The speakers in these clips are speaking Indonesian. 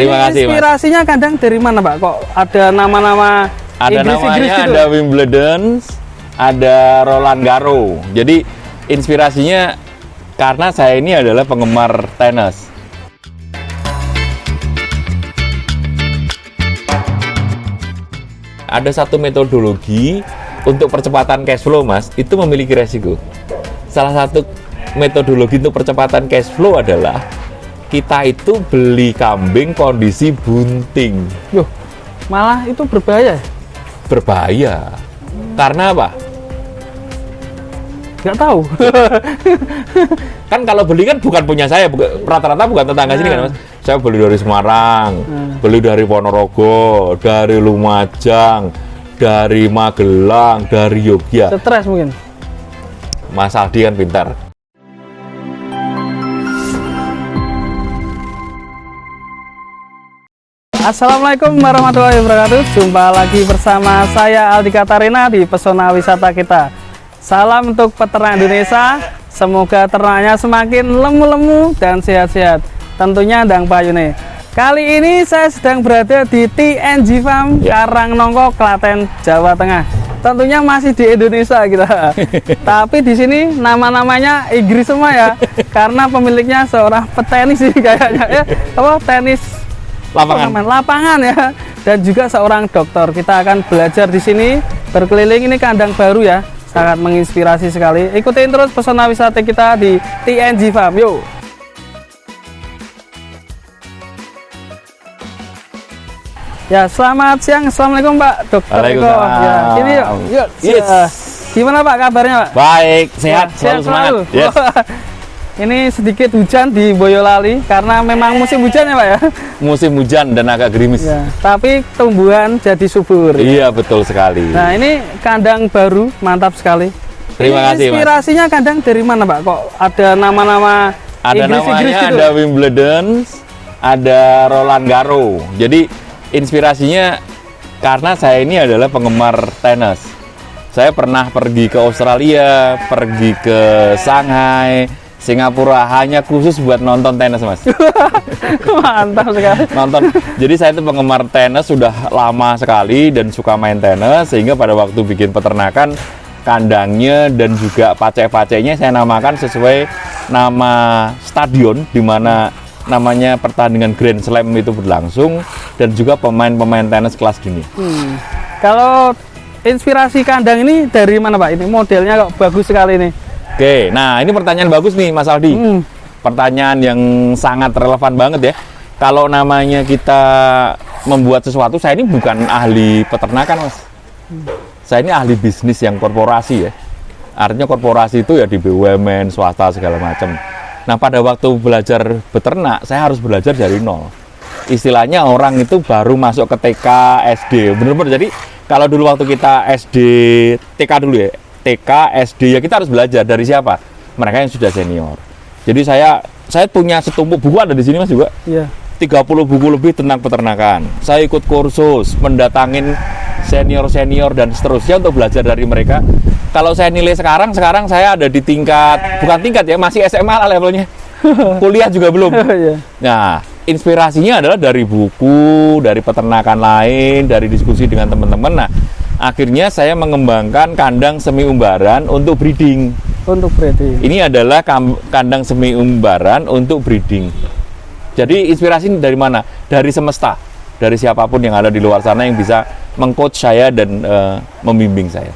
Terima kasih, Mas. Inspirasinya kadang dari mana, Pak? Kok ada nama-nama Ada namanya, gitu? ada Wimbledon, ada Roland Garros. Jadi inspirasinya karena saya ini adalah penggemar tenis. Ada satu metodologi untuk percepatan cash flow, Mas, itu memiliki resiko. Salah satu metodologi untuk percepatan cash flow adalah kita itu beli kambing kondisi bunting. Loh, malah itu berbahaya? Berbahaya. Karena apa? Nggak tahu. Kan kalau beli kan bukan punya saya, rata-rata bukan tetangga sini kan, Mas. Saya beli dari Semarang, beli dari Ponorogo, dari Lumajang, dari Magelang, dari Yogyakarta. Stres mungkin. Mas Aldi kan pintar. Assalamualaikum warahmatullahi wabarakatuh. Jumpa lagi bersama saya Aldi Katarina di Pesona Wisata Kita. Salam untuk peternak Indonesia. Semoga ternaknya semakin lemu-lemu dan sehat-sehat. Tentunya Ndang Payune. Kali ini saya sedang berada di TNG Farm Karangnongko, Klaten, Jawa Tengah. Tentunya masih di Indonesia kita. Tapi di sini nama-namanya Inggris semua ya. Karena pemiliknya seorang petenis sih kayaknya ya. Apa tenis lapangan ya, dan juga seorang dokter. Kita akan belajar di sini, berkeliling. Ini kandang baru ya, sangat menginspirasi sekali. Ikutin terus pesona wisata kita di TNG Farm. Yuk. Ya, selamat siang. Assalamualaikum Pak Dokter Eko. Ya, ini yuk. Yes. Gimana Pak kabarnya Pak? Baik, sehat, Ya, selalu semangat. Yes. Ini sedikit hujan di Boyolali karena memang musim hujan ya Pak ya. Musim hujan dan agak gerimis. Ya, tapi tumbuhan jadi subur. Iya, betul sekali. Nah, ini kandang baru, mantap sekali. Terima kasih, Mas. Inspirasinya kandang dari mana Pak? Kok ada nama-nama Ada Inggris namanya, gitu? ada Wimbledon, ada Roland Garros. Jadi inspirasinya karena saya ini adalah penggemar tenis. Saya pernah pergi ke Australia, pergi ke Shanghai, Singapura hanya khusus buat nonton tenis, Mas. Mantap sekali. Nonton. Jadi saya itu penggemar tenis sudah lama sekali dan suka main tenis, sehingga pada waktu bikin peternakan, kandangnya dan juga pace-pacenya saya namakan sesuai nama stadion di mana namanya pertandingan Grand Slam itu berlangsung, dan juga pemain-pemain tenis kelas dunia. Kalau inspirasi kandang ini dari mana Pak? Ini modelnya kok bagus sekali nih. Oke, nah ini pertanyaan bagus nih Mas Aldi. Pertanyaan yang sangat relevan banget ya. Kalau namanya kita membuat sesuatu, saya ini bukan ahli peternakan, Mas. Saya ini ahli bisnis yang korporasi ya. Artinya korporasi itu ya di BUMN, swasta segala macam. Nah, pada waktu belajar beternak, saya harus belajar dari nol. Istilahnya orang itu baru masuk ke TK, SD. Bener-bener, jadi kalau dulu waktu kita SD, TK dulu ya, TK, SD, ya kita harus belajar dari siapa? Mereka yang sudah senior. Jadi saya punya setumpuk buku ada di sini Mas juga. Iya. 30 buku lebih tentang peternakan. Saya ikut kursus, mendatangin senior-senior dan seterusnya untuk belajar dari mereka. Kalau saya nilai sekarang saya ada di tingkat, bukan tingkat ya, masih SMA lah levelnya. Kuliah juga belum. Nah, inspirasinya adalah dari buku, dari peternakan lain, dari diskusi dengan teman-teman. Nah, akhirnya saya mengembangkan kandang semi umbaran untuk breeding. Untuk breeding. Ini adalah kandang semi umbaran untuk breeding. Jadi inspirasi dari mana? Dari semesta, dari siapapun yang ada di luar sana yang bisa mengcoach saya dan membimbing saya.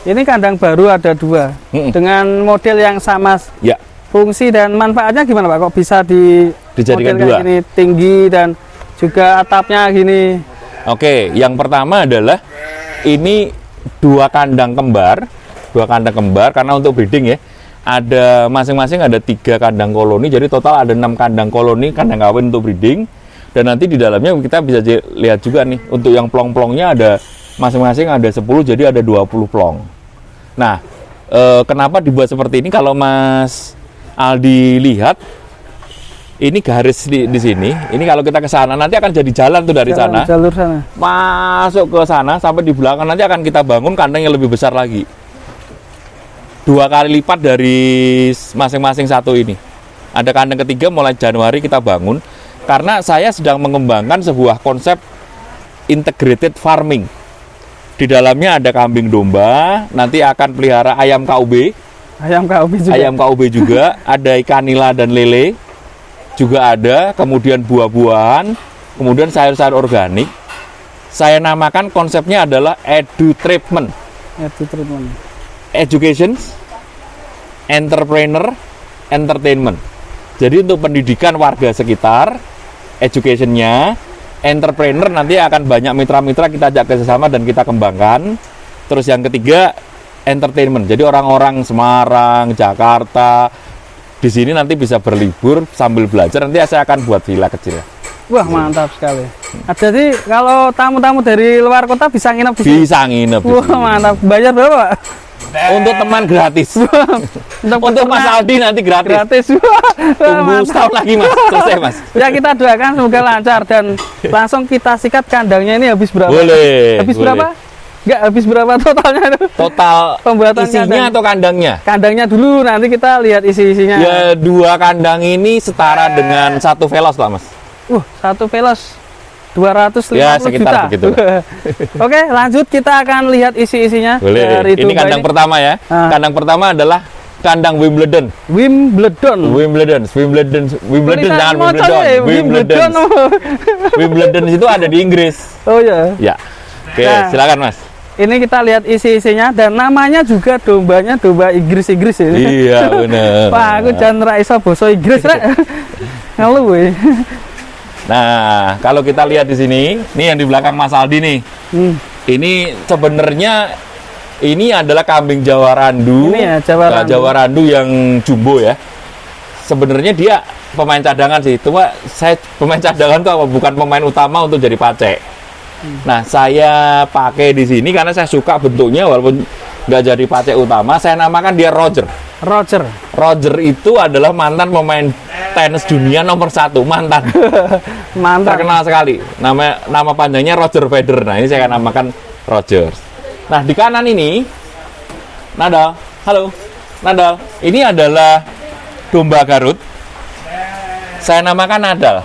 Ini kandang baru ada dua dengan model yang sama. Ya. Fungsi dan manfaatnya gimana Pak? Kok bisa dijadikan model dua? Ini tinggi dan juga atapnya gini. Oke, yang pertama adalah ini dua kandang kembar karena untuk breeding ya. Ada masing-masing ada 3 kandang koloni, jadi total ada 6 kandang koloni, kandang kawin untuk breeding. Dan nanti di dalamnya kita bisa lihat juga nih, untuk yang plong-plongnya ada masing-masing ada 10, jadi ada 20 plong. Nah, kenapa dibuat seperti ini? Kalau Mas Aldi lihat, ini garis di sini. Ini kalau kita ke sana nanti akan jadi jalan tuh dari sana. Jalur sana. Masuk ke sana sampai di belakang nanti akan kita bangun kandang yang lebih besar lagi. 2 kali lipat dari masing-masing satu ini. Ada kandang ketiga mulai Januari kita bangun karena saya sedang mengembangkan sebuah konsep integrated farming. Di dalamnya ada kambing domba, nanti akan pelihara ayam KUB. Ayam KUB juga. Ayam KUB juga, ada ikan nila dan lele juga ada, kemudian buah-buahan, kemudian sayur-sayur organik. Saya namakan konsepnya adalah edu treatment. Edu treatment. Education, entrepreneur, entertainment. Jadi untuk pendidikan warga sekitar, educationnya, entrepreneur nanti akan banyak mitra-mitra kita ajak kerjasama dan kita kembangkan. Terus yang ketiga, entertainment. Jadi orang-orang Semarang, Jakarta, di sini nanti bisa berlibur sambil belajar. Nanti saya akan buat villa kecil. Wah, mantap sekali. Nah, jadi kalau tamu-tamu dari luar kota bisa nginep di sini? Bisa nginep di Wah, sini. mantap. Bayar berapa, Pak? Untuk teman gratis. Untuk Mas Aldi nanti gratis. Gratis. Wah, Tunggu mantap. setahun lagi Mas, selesai Mas. Ya, kita doakan semoga lancar dan langsung kita sikat kandangnya ini habis berapa? Boleh. Habis boleh. berapa? Enggak, habis berapa totalnya itu? Total Pembuatan isinya kandang. atau kandangnya? Kandangnya dulu, nanti kita lihat isi-isinya. Ya 2 kandang ini setara dengan 1 velos lah Mas. 1 velos 250 Ya, sekitar juta. begitu. Oke, lanjut kita akan lihat isi-isinya. Boleh. Dari Ini domba kandang pertama ya. Ah. Kandang pertama adalah kandang Wimbledon. Wimbledon. Wimbledon Tulisan jangan motor ya, Wimbledon. Wimbledon itu ada di Inggris. Oh ya. Ya. Oke, Nah. silakan Mas. Ini kita lihat isi-isinya dan namanya juga dombanya domba Inggris ini. Iya, benar. Wah, aku jangan ra iso basa Inggris rek. Ngeluh we. Nah, kalau kita lihat di sini, ini yang di belakang Mas Aldi nih. Ini sebenarnya ini adalah kambing Jawa Randu. Ini ya, Jawa Nah, Randu. Jawa Randu yang jumbo ya. Sebenarnya dia pemain cadangan sih. Cuma saya pemain cadangan tuh apa? Bukan pemain utama untuk jadi pacek. Nah, saya pakai di sini karena saya suka bentuknya walaupun nggak jadi pacek utama. Saya namakan dia Roger. Roger. Roger itu adalah mantan pemain tenis dunia nomor 1, mantan. Mantap. Terkenal sekali. Nama panjangnya Roger Federer. Nah, ini saya akan namakan Roger. Nah, di kanan ini Nadal. Halo. Nadal. Ini adalah domba Garut. Saya namakan Nadal.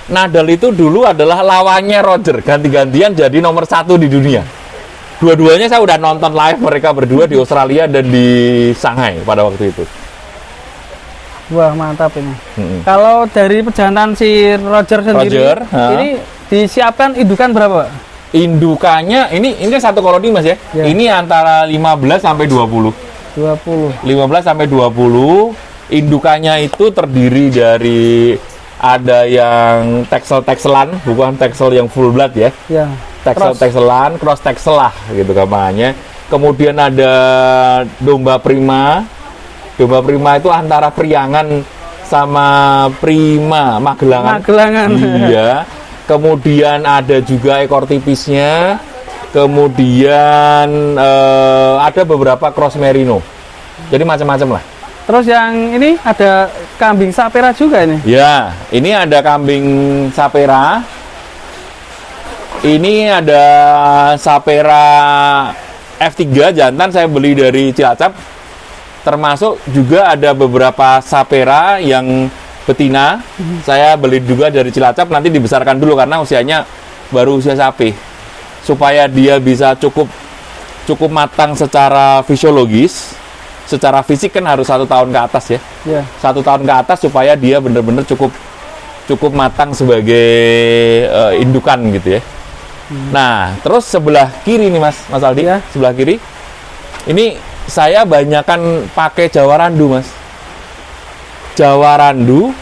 Nadal itu dulu adalah lawannya Roger, ganti-gantian jadi nomor 1 di dunia. Dua-duanya saya udah nonton live mereka berdua di Australia dan di Shanghai pada waktu itu. Wah, mantap ini. Kalau dari perjalanan si Roger sendiri, Roger, ini disiapkan indukan berapa, Pak? Indukannya ini kan satu koloni Mas ya. Ya. Ini antara 15 sampai 20. 20. 15 sampai 20. Indukannya itu terdiri dari ada yang teksel-tekselan, bukan teksel yang full blood ya. Ya. Teksel-tekselan, cross teksel lah gitu gampangannya. Kemudian ada domba prima. Domba prima itu antara Priangan sama Prima Magelangan. Magelangan. Iya. Kemudian ada juga ekor tipisnya. Kemudian ada beberapa cross merino. Jadi macam-macam lah. Terus yang ini ada kambing sapera juga ini. Ya, ini ada kambing sapera. Ini ada sapera F3 jantan saya beli dari Cilacap. Termasuk juga ada beberapa sapera yang betina. Saya beli juga dari Cilacap, nanti dibesarkan dulu karena usianya baru usia sapi. Supaya dia bisa cukup matang secara fisiologis. Secara fisik kan harus 1 tahun ke atas ya. Ya. 1 tahun ke atas supaya dia benar-benar cukup matang sebagai indukan gitu ya. Nah, terus sebelah kiri nih Mas Aldi, Ya. sebelah kiri. Ini saya banyakan pakai Jawa Randu, Mas. Jawa Randu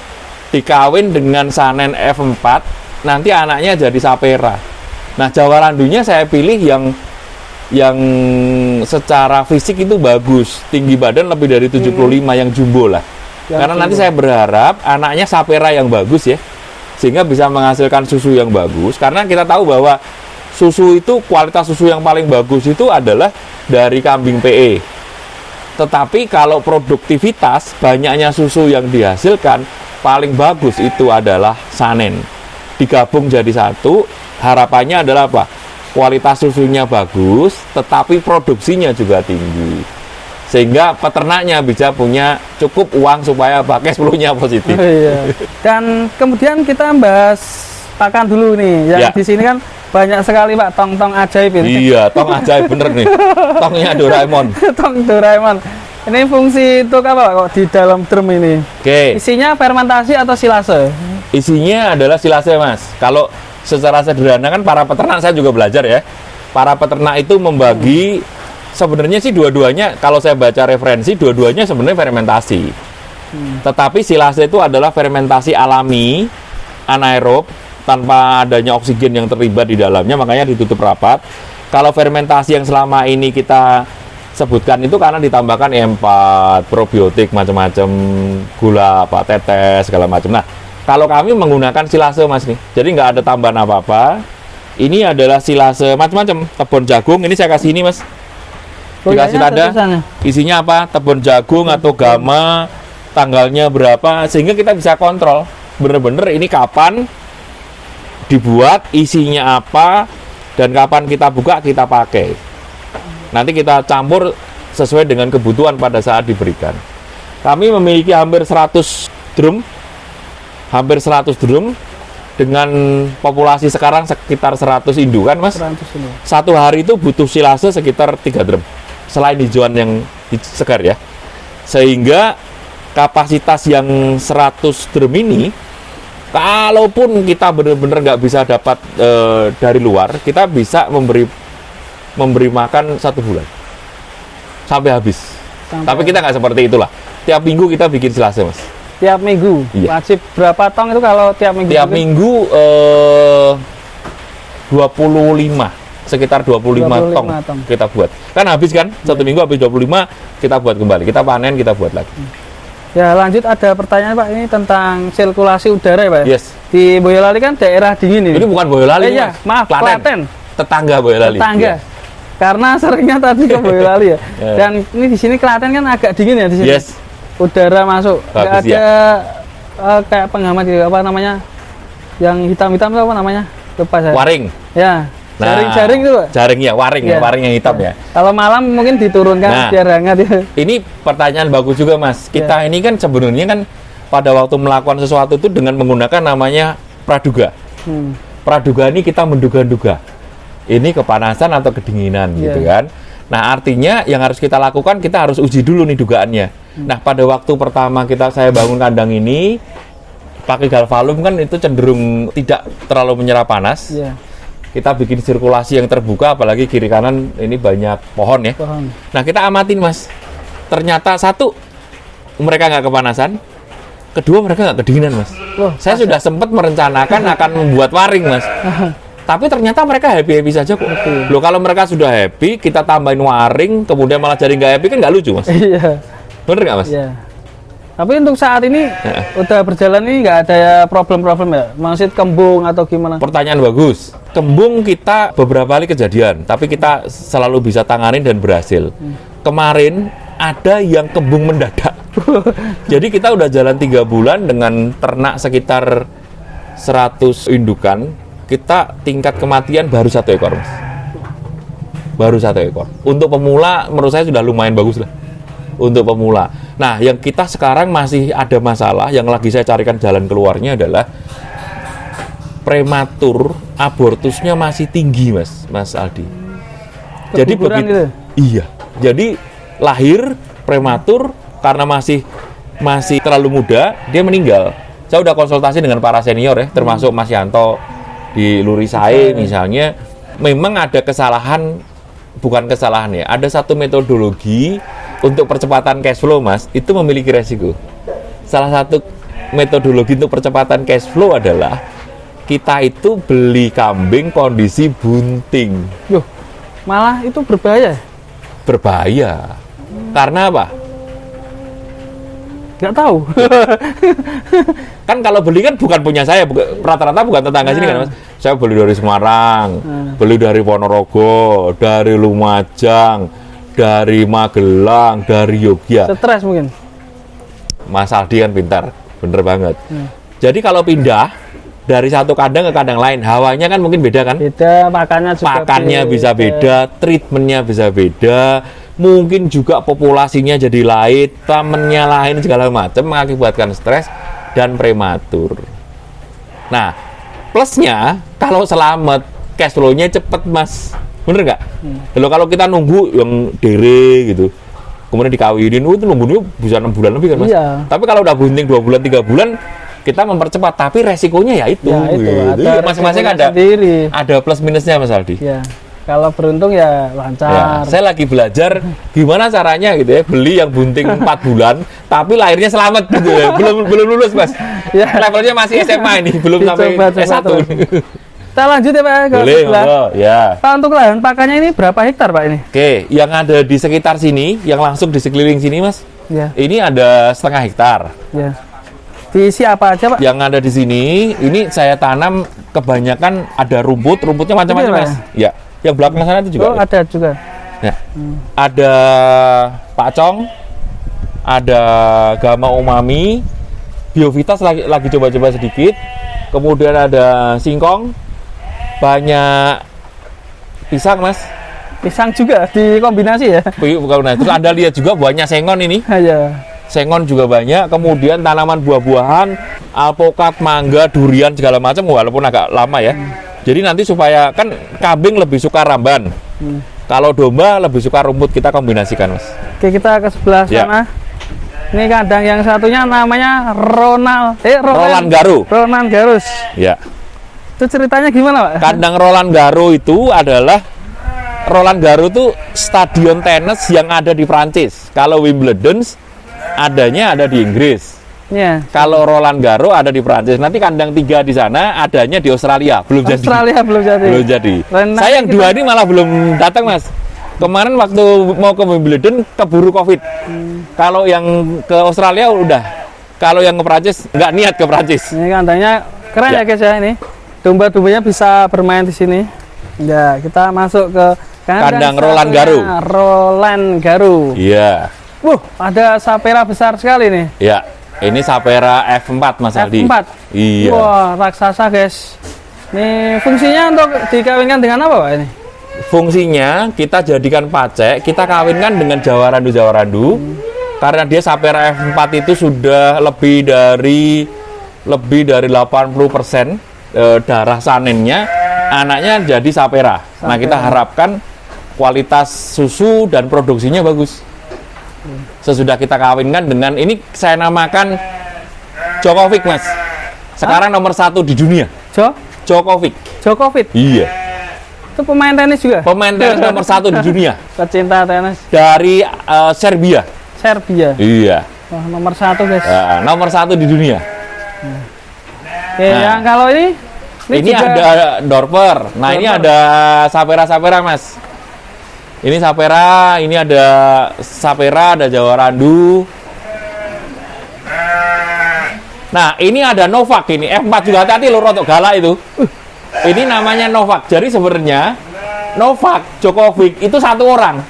dikawin dengan Sanen F4, nanti anaknya jadi sapera. Nah, Jawa Randunya saya pilih yang secara fisik itu bagus, tinggi badan lebih dari 75 yang jumbo lah. Yang Karena nanti jumbo. saya berharap anaknya sapera yang bagus ya, sehingga bisa menghasilkan susu yang bagus. Karena kita tahu bahwa susu itu, kualitas susu yang paling bagus itu adalah dari kambing PE. Tetapi kalau produktivitas, banyaknya susu yang dihasilkan, paling bagus itu adalah Sanen. Digabung jadi satu, harapannya adalah apa? Kualitas susunya bagus, tetapi produksinya juga tinggi. Sehingga peternaknya bisa punya cukup uang supaya cash flow-nya positif. Iya. Dan kemudian kita bahas pakan dulu nih. Yang Ya. di sini kan banyak sekali Pak tong-tong ajaib ini. Iya, tong ajaib bener nih. Tongnya Doraemon. Tong Doraemon. Ini fungsi untuk apa Pak kok di dalam drum ini? Oke, Isinya fermentasi atau silase? isinya adalah silase, Mas. Kalau secara sederhana kan para peternak, saya juga belajar ya. Para peternak itu membagi, sebenarnya sih dua-duanya, kalau saya baca referensi, dua-duanya sebenarnya fermentasi. Tetapi silase itu adalah fermentasi alami, anaerob, tanpa adanya oksigen yang terlibat di dalamnya, makanya ditutup rapat. Kalau fermentasi yang selama ini kita sebutkan itu karena ditambahkan E4, probiotik, macam-macam, gula, tetes, segala macam. Nah, kalau kami menggunakan silase, Mas nih, jadi nggak ada tambahan apa-apa. Ini adalah silase macam-macam, tebon jagung. Ini saya kasih ini, Mas. Dikasih tanda, isinya apa? Tebon jagung atau gama, tanggalnya berapa, sehingga kita bisa kontrol bener-bener ini kapan dibuat, isinya apa, dan kapan kita buka, kita pakai. Nanti kita campur sesuai dengan kebutuhan pada saat diberikan. Kami memiliki hampir 100 drum, dengan populasi sekarang sekitar 100 indukan, Mas. 100 ini. Satu hari itu butuh silase sekitar 3 drum, selain hijauan yang segar ya. Sehingga kapasitas yang 100 drum ini, kalaupun kita benar-benar nggak bisa dapat dari luar, kita bisa memberi makan 1 bulan sampai habis. Tapi kita nggak seperti itulah. Tiap minggu kita bikin silase, Mas. Tiap minggu. Iya. Wajib berapa tong itu kalau tiap minggu? Tiap minggu 25, sekitar 25 tong kita buat. Kan habis kan? Satu minggu habis 25, kita buat kembali. Kita panen, kita buat lagi. Ya, lanjut ada pertanyaan Pak, ini tentang sirkulasi udara ya Pak. Yes. Di Boyolali kan daerah dingin ini. Ini bukan Boyolali, iya, Mas. maaf, Klaten. Tetangga Boyolali. Tetangga. Iya. Karena seringnya tadi ke Boyolali ya. Ya. Dan ini di sini Klaten kan agak dingin ya di sini. Yes. Udara masuk. Nggak Bagus, ada kayak penghambat gitu, apa namanya? Yang hitam-hitam itu apa namanya? Lupa saya. Waring. Ya. Nah, Jaring-jaring itu Pak. Jaring ya, waring ya, Iya. waring yang hitam ya. Kalau malam mungkin diturunkan Nah. biar hangat ya. Ini pertanyaan bagus juga, Mas. Kita ini kan sebenarnya kan pada waktu melakukan sesuatu itu dengan menggunakan namanya praduga. Praduga ini kita menduga-duga. Ini kepanasan atau kedinginan gitu kan. Nah, artinya yang harus kita lakukan, kita harus uji dulu nih dugaannya. Nah, pada waktu pertama saya bangun kandang ini pakai galvalum kan itu cenderung tidak terlalu menyerap panas. Iya. Kita bikin sirkulasi yang terbuka, apalagi kiri kanan ini banyak pohon ya. Pohon. Nah, kita amatin, Mas. Ternyata satu, mereka nggak kepanasan. Kedua, mereka nggak kedinginan, Mas. Loh, Saya sudah sempat merencanakan akan membuat waring, Mas. Tapi ternyata mereka happy-happy saja kok. Loh, kalau mereka sudah happy, kita tambahin waring, kemudian malah jadi nggak happy, kan nggak lucu, Mas. Iya. Bener nggak, Mas? Iya. Tapi untuk saat ini udah berjalan ini nggak ada problem-problem ya? Maksud kembung atau gimana? Pertanyaan bagus. Kembung kita beberapa kali kejadian, tapi kita selalu bisa tanganin dan berhasil. Kemarin ada yang kembung mendadak. Jadi kita udah jalan 3 bulan dengan ternak sekitar 100 indukan. Kita tingkat kematian baru 1 ekor, Mas. Baru 1 ekor. Untuk pemula menurut saya sudah lumayan bagus lah. Untuk pemula. Nah, yang kita sekarang masih ada masalah, yang lagi saya carikan jalan keluarnya adalah prematur, abortusnya masih tinggi, Mas Aldi. Jadi Keguguran begitu. gitu? Iya. Jadi lahir prematur karena masih terlalu muda, dia meninggal. Saya udah konsultasi dengan para senior ya, termasuk Mas Yanto di Lurisae misalnya. Memang ada kesalahan, bukan kesalahan ya. Ada satu metodologi untuk percepatan cash flow, Mas, itu memiliki resiko. Salah satu metodologi untuk percepatan cash flow adalah kita itu beli kambing kondisi bunting. Loh, malah itu berbahaya? Berbahaya. Karena apa? Nggak tahu. Kan kalau beli kan bukan punya saya, rata-rata bukan tetangga sini kan, Mas. Saya beli dari Semarang, beli dari Ponorogo, dari Lumajang, dari Magelang, dari Yogya. Stres mungkin. Mas Aldi kan pintar, bener banget. Jadi kalau pindah dari satu kandang ke kandang lain, hawanya kan mungkin beda kan? Beda, pakannya Bisa beda, treatmentnya bisa beda, mungkin juga populasinya jadi lain, tamennya lain segala macam, mengakibatkan stres dan prematur. Nah, plusnya kalau selamat, cash flow-nya cepet mas, bener nggak? Kalau kita nunggu yang dere gitu, kemudian dikawinin, itu nunggunya bisa 6 bulan lebih kan mas? Iya. Tapi kalau udah bunting 2 bulan, 3 bulan, kita mempercepat, tapi resikonya ya itu. Ada masing-masing ada plus minusnya mas Aldi. Ya. Kalau beruntung ya lancar. Ya, saya lagi belajar gimana caranya gitu ya, beli yang bunting 4 bulan, tapi lahirnya selamat gitu ya. Belum lulus mas. Ya. Levelnya masih SMA ini, belum sampai S1. Kita lanjut ya Pak ke Boleh, sebelah. ya. Pak, untuk lahan pakannya ini berapa hektar Pak ini? Oke, yang ada di sekitar sini, yang langsung di sekeliling sini mas, Ya. ini ada 1,5 hektar. Ya. Diisi apa aja Pak? Yang ada di sini, ini saya tanam kebanyakan ada rumputnya macam-macam Ini, mas. Ya, yang belakang sana itu juga. Oh, ada juga. Ya. Ada pakcong, ada gama umami, biovitas lagi coba-coba sedikit, kemudian ada singkong, banyak pisang mas. Pisang juga dikombinasi ya? Terus Anda lihat juga banyak sengon ini. Ya. Sengon juga banyak, kemudian tanaman buah-buahan, alpukat, mangga, durian segala macam, walaupun agak lama ya. Jadi nanti supaya kan kambing lebih suka ramban, kalau domba lebih suka rumput, kita kombinasikan mas. Oke, kita ke sebelah sana. Ini kandang yang satunya namanya Roland Garros. Ya. Itu ceritanya gimana Pak? Kandang Roland Garros itu adalah Roland Garros itu stadion tenis yang ada di Prancis. Kalau Wimbledon adanya ada di Inggris. Ya. Kalau Roland Garros ada di Prancis. Nanti kandang 3 di sana adanya di Australia. Belum jadi. Belum jadi. Saya yang 2 ini malah belum datang mas. Kemarin waktu mau ke Wimbledon keburu COVID. Kalau yang ke Australia udah. Kalau yang ke Prancis nggak niat ke Prancis. Ini kandangnya keren ya guys ya ini. Domba-dombanya bisa bermain di sini. Ya, kita masuk ke kandang Roland Garros. Roland Garros. Iya. Ada sapera besar sekali nih. Ya, ini sapera F4 Mas Aldi. F4. Iya. Wah, raksasa guys. Ini fungsinya untuk dikawinkan dengan apa Pak ini? Fungsinya kita jadikan pacek, kita kawinkan dengan jawarandu. Karena dia sapera F4 itu sudah lebih dari 80% darah sanennya anaknya jadi sapera. Nah, kita harapkan kualitas susu dan produksinya bagus. Sesudah kita kawinkan dengan ini, saya namakan Djokovic mas. Sekarang nomor 1 di dunia. Djokovic. Iya. Itu pemain tenis juga. Pemain tenis nomor 1 di dunia. Pecinta tenis. Dari Serbia. Iya. Wah, nomor 1 guys. Nomor 1 di dunia. Oke, yang kalau ini juga ada Dorper. Nah, ini ada sapera mas. Ini sapera, ini ada sapera, ada jawarandu. Nah, ini ada Novak ini. F4 juga, hati-hati lo rotok galak itu. Ini namanya Novak. Jadi sebenarnya Novak Djokovic itu satu orang.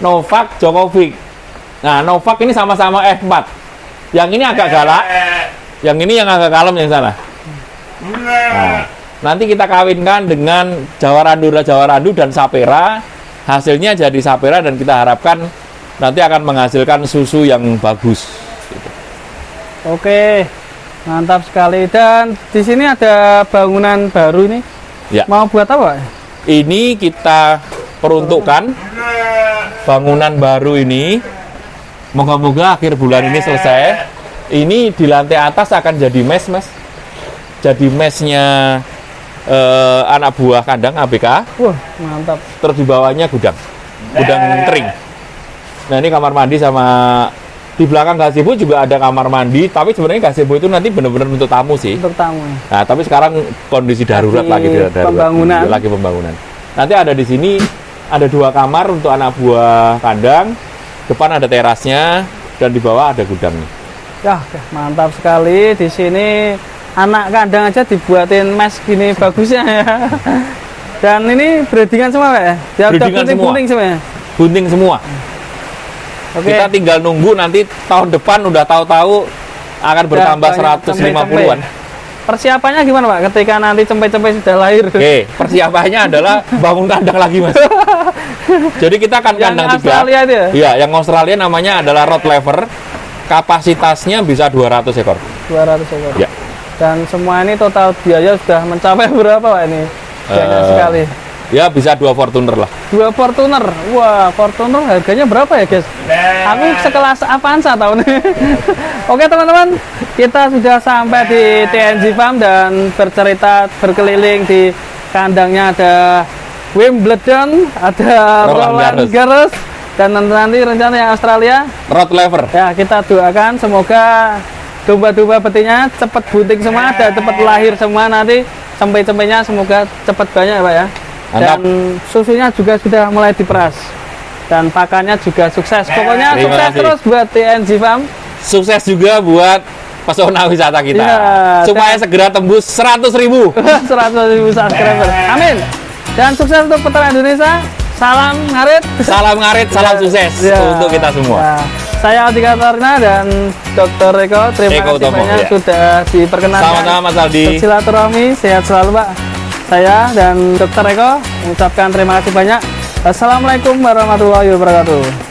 Novak Djokovic. Nah, Novak ini sama-sama F4. Yang ini agak galak. Yang ini yang agak kalem yang sana. Nah, nanti kita kawinkan dengan jawarandu dan sapera. Hasilnya jadi sapera dan kita harapkan nanti akan menghasilkan susu yang bagus. Oke, mantap sekali. Dan di sini ada bangunan baru ini. Ya. Mau buat apa? Ini kita peruntukkan bangunan baru ini. Moga-moga akhir bulan ini selesai. Ini di lantai atas akan jadi mes, mas. Jadi mesnya anak buah kandang ABK. Wah, mantap. Terus di bawahnya gudang kering. Nah, ini kamar mandi sama di belakang gazebo juga ada kamar mandi. Tapi sebenarnya gazebo itu nanti benar-benar untuk tamu sih. Untuk tamu. Nah, tapi sekarang kondisi darurat lagi pembangunan. Lagi pembangunan. Nanti ada di sini ada 2 kamar untuk anak buah kandang. Depan ada terasnya dan di bawah ada gudangnya. Ya, mantap sekali. Di sini anak kandang aja dibuatin mes gini bagusnya ya. Dan ini breedingan semua Pak ya? Breedingan semua. Kuning semuanya. bunting semua. Oke. Kita tinggal nunggu nanti tahun depan udah tahu-tahu akan bertambah banyak 150-an. Persiapannya gimana Pak ketika nanti cempe-cempe sudah lahir? Oke, persiapannya adalah bangun kandang lagi Mas. Jadi kita akan Yang kandang 3. Australia itu ya? Iya, yang Australia namanya adalah Rottweiler. Kapasitasnya bisa 200 ekor. 200 ekor. Ya. Dan semua ini total biaya sudah mencapai berapa Pak ini? Banyak sekali. Ya bisa 2 Fortuner lah. 2 Fortuner. Wah, Fortuner harganya berapa ya, guys? Aku sekelas Avanza tahun ini. Oke, teman-teman. Kita sudah sampai di TNG Farm dan bercerita berkeliling di kandangnya ada Wimbledon, ada Roland Garros, dan nanti rencana yang Australia Rottweiler. ya. Kita doakan semoga domba-domba betina cepat bunting semua dan cepat lahir semua, nanti cempe-cempenya semoga cepat banyak ya Pak ya. Mantap. Dan susunya juga sudah mulai diperas dan pakannya juga sukses. Pokoknya Terima sukses kasih. terus buat TNG Farm. Sukses juga buat pesona wisata kita. Iya, supaya segera tembus 100.000. 100.000 subscriber. Amin. Dan sukses untuk peternak Indonesia. Salam ngarit. Salam ngarit, salam sukses Ya. untuk kita semua. Ya. Saya Aldika Tarina dan Dr. Eko. Terima Eko kasih Utomo, banyak ya. sudah diperkenankan. Sama-sama Mas Aldi. Bersilaturahmi, sehat selalu Pak. Saya dan Dr. Eko mengucapkan terima kasih banyak. Assalamualaikum warahmatullahi wabarakatuh.